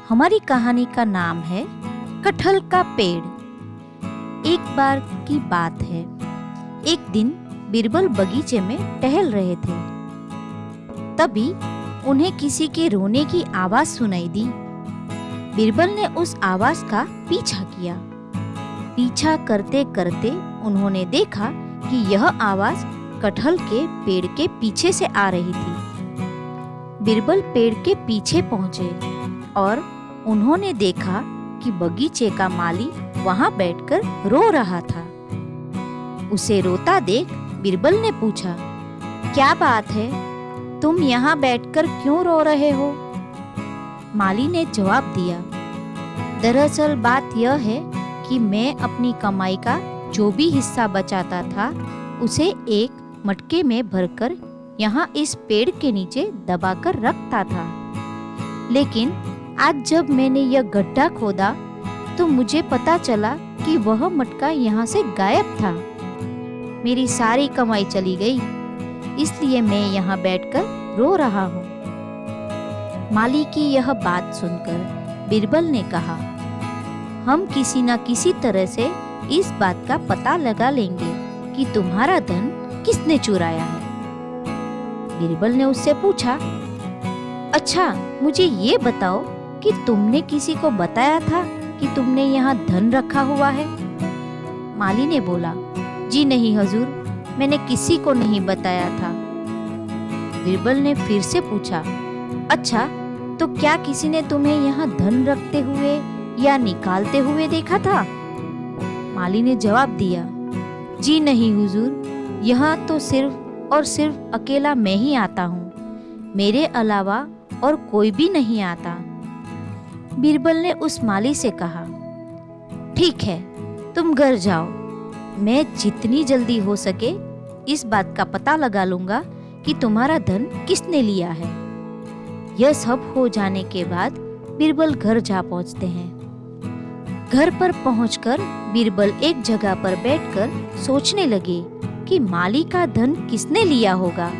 हमारी कहानी का नाम है कटहल का पेड़। एक बार की बात है, एक दिन बीरबल बगीचे में टहल रहे थे। तभी उन्हें किसी के रोने की आवाज सुनाई दी। बीरबल ने उस आवाज का पीछा किया। पीछा करते करते उन्होंने देखा कि यह आवाज कटहल के पेड़ के पीछे से आ रही थी। बीरबल पेड़ के पीछे पहुंचे और उन्होंने देखा कि बगीचे का माली वहां बैठकर रो रहा था। उसे रोता देख बीरबल ने पूछा, क्या बात है, तुम यहाँ बैठकर क्यों रो रहे हो? माली ने जवाब दिया, दरअसल बात यह है कि मैं अपनी कमाई का जो भी हिस्सा बचाता था उसे एक मटके में भरकर यहाँ इस पेड़ के नीचे दबाकर रखता था। लेकिन आज जब मैंने यह गड्ढा खोदा तो मुझे पता चला कि वह मटका यहाँ से गायब था। मेरी सारी कमाई चली गई, इसलिए मैं यहाँ बैठकर रो रहा हूँ। माली की यह बात सुनकर बीरबल ने कहा, हम किसी न किसी तरह से इस बात का पता लगा लेंगे कि तुम्हारा धन किसने चुराया है। बीरबल ने उससे पूछा, अच्छा मुझे ये बताओ कि तुमने किसी को बताया था कि तुमने यहाँ धन रखा हुआ है? माली ने बोला, जी नहीं हजूर, मैंने किसी को नहीं बताया था। बीरबल ने फिर से पूछा, अच्छा तो क्या किसी ने तुम्हें यहाँ धन रखते हुए या निकालते हुए देखा था? माली ने जवाब दिया, जी नहीं हुजूर, यहाँ तो सिर्फ और सिर्फ अकेला मैं ही आता हूँ, मेरे अलावा और कोई भी नहीं आता। बीरबल ने उस माली से कहा, ठीक है, तुम घर जाओ, मैं जितनी जल्दी हो सके इस बात का पता लगा लूंगा कि तुम्हारा धन किसने लिया है। यह सब हो जाने के बाद बीरबल घर जा पहुंचते हैं। घर पर पहुंचकर बीरबल एक जगह पर बैठकर सोचने लगे कि माली का धन किसने लिया होगा।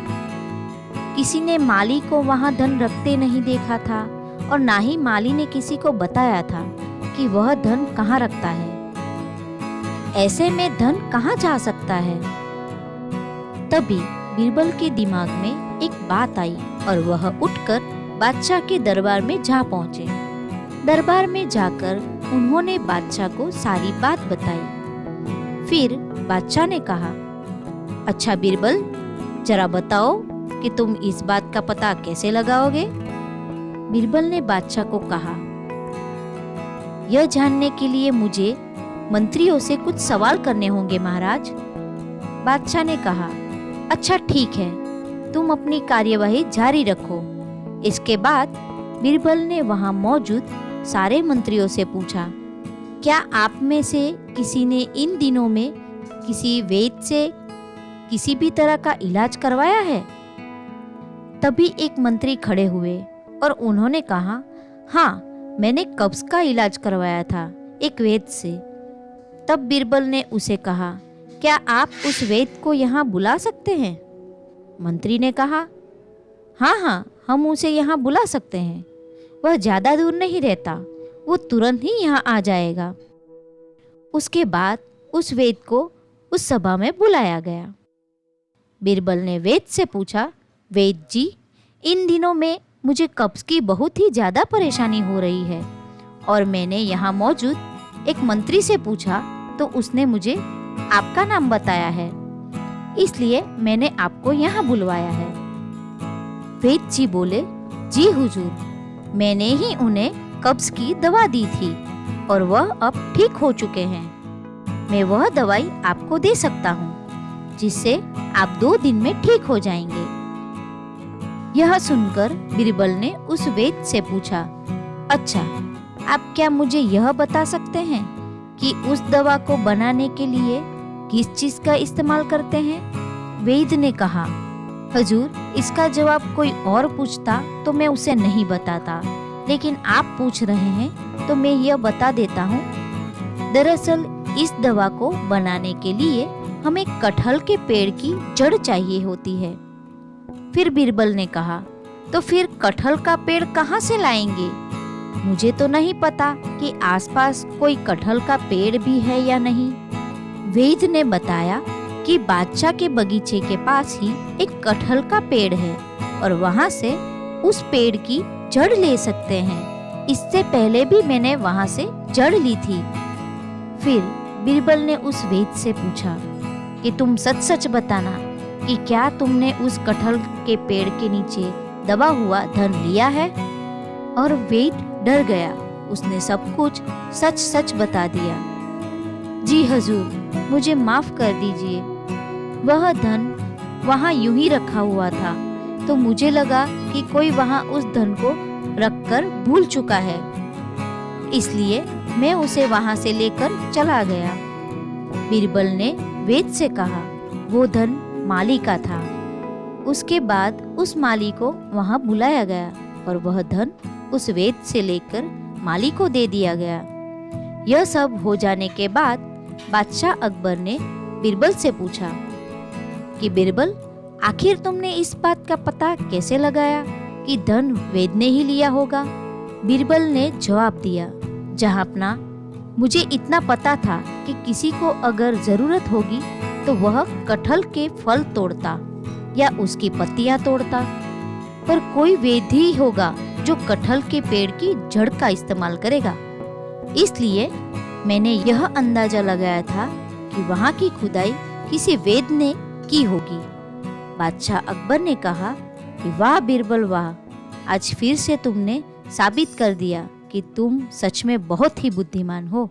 किसी ने माली को वहां धन रखते नहीं देखा था और ना ही माली ने किसी को बताया था कि वह धन कहाँ रखता है। ऐसे में धन कहाँ जा सकता है? तभी बीरबल के दिमाग में एक बात आई और वह उठकर बादशाह के दरबार में जा पहुंचे। दरबार में जाकर उन्होंने बादशाह को सारी बात बताई। फिर बादशाह ने कहा, अच्छा बीरबल, जरा बताओ कि तुम इस बात का पता कैसे लगाओगे? बीरबल ने बादशाह को कहा, यह जानने के लिए मुझे मंत्रियों से कुछ सवाल करने होंगे महाराज। बादशाह ने कहा, अच्छा ठीक है, तुम अपनी कार्यवाही जारी रखो। इसके बाद बीरबल ने वहां मौजूद सारे मंत्रियों से पूछा, क्या आप में से किसी ने इन दिनों में किसी वैद्य से किसी भी तरह का इलाज करवाया है? तभी एक मंत्री खड़े हुए और उन्होंने कहा, हाँ, मैंने कब्ज का इलाज करवाया था एक वैद्य से। तब बीरबल ने उसे कहा, क्या आप उस वैद्य को यहाँ बुला सकते हैं? मंत्री ने कहा, हाँ, हम उसे यहाँ बुला सकते हैं, वह ज्यादा दूर नहीं रहता, वो तुरंत ही यहाँ आ जाएगा। उसके बाद उस वैद्य को उस सभा में बुलाया गया। बीरबल ने वैद्य से पूछा, वैद्य जी, इन दिनों में मुझे कब्ज की बहुत ही ज्यादा परेशानी हो रही है और मैंने यहाँ मौजूद एक मंत्री से पूछा तो उसने मुझे आपका नाम बताया है, इसलिए मैंने आपको यहाँ बुलवाया है। वैद्य जी बोले, जी हुजूर, मैंने ही उन्हें कब्ज की दवा दी थी और वह अब ठीक हो चुके हैं। मैं वह दवाई आपको दे सकता हूँ जिससे आप 2 दिन में ठीक हो जाएंगे। यह सुनकर बीरबल ने उस वैद्य से पूछा, अच्छा आप क्या मुझे यह बता सकते हैं कि उस दवा को बनाने के लिए किस चीज का इस्तेमाल करते हैं? वैद्य ने कहा, हजूर, इसका जवाब कोई और पूछता तो मैं उसे नहीं बताता, लेकिन आप पूछ रहे हैं तो मैं यह बता देता हूँ। दरअसल इस दवा को बनाने के लिए हमें कटहल के पेड़ की जड़ चाहिए होती है। फिर बीरबल ने कहा, तो फिर कटहल का पेड़ कहाँ से लाएंगे? मुझे तो नहीं पता कि आसपास कोई कटहल का पेड़ भी है या नहीं। वैद्य ने बताया कि बादशाह के बगीचे के पास ही एक कटहल का पेड़ है और वहाँ से उस पेड़ की जड़ ले सकते हैं। इससे पहले भी मैंने वहाँ से जड़ ली थी। फिर बीरबल ने उस वैद्य से पूछा कि तुम सच सच बताना कि क्या तुमने उस कटहल के पेड़ के नीचे दबा हुआ धन लिया है। और वैद्य डर गया। उसने सब कुछ सच सच बता दिया। जी हजूर, मुझे माफ कर दीजिए। वह धन वहाँ यूं ही रखा हुआ था, तो मुझे लगा कि कोई वहाँ उस धन को रखकर भूल चुका है, इसलिए मैं उसे वहाँ से लेकर चला गया। बीरबल ने वैद्य से कहा, वो धन माली का था। उसके बाद उस माली को वहाँ बुलाया गया और वह धन उस वैद्य से लेकर माली को दे दिया गया। यह सब हो जाने के बाद बादशाह अकबर ने बीरबल से पूछा कि बीरबल, आखिर तुमने इस बात का पता कैसे लगाया कि धन वैद्य ने ही लिया होगा। बीरबल ने जवाब दिया, जहाँपना, मुझे इतना पता था कि किसी को अगर जरूरत होगी तो वह कटहल के फल तोड़ता या उसकी पत्तियां तोड़ता, पर कोई वैद्य ही होगा जो कटहल के पेड़ की जड़ का इस्तेमाल करेगा। इसलिए मैंने यह अंदाजा लगाया था कि वहाँ की खुदाई किसी वैद्य ने की होगी। बादशाह अकबर ने कहा कि वाह बीरबल वाह, आज फिर से तुमने साबित कर दिया कि तुम सच में बहुत ही बुद्धिमान हो।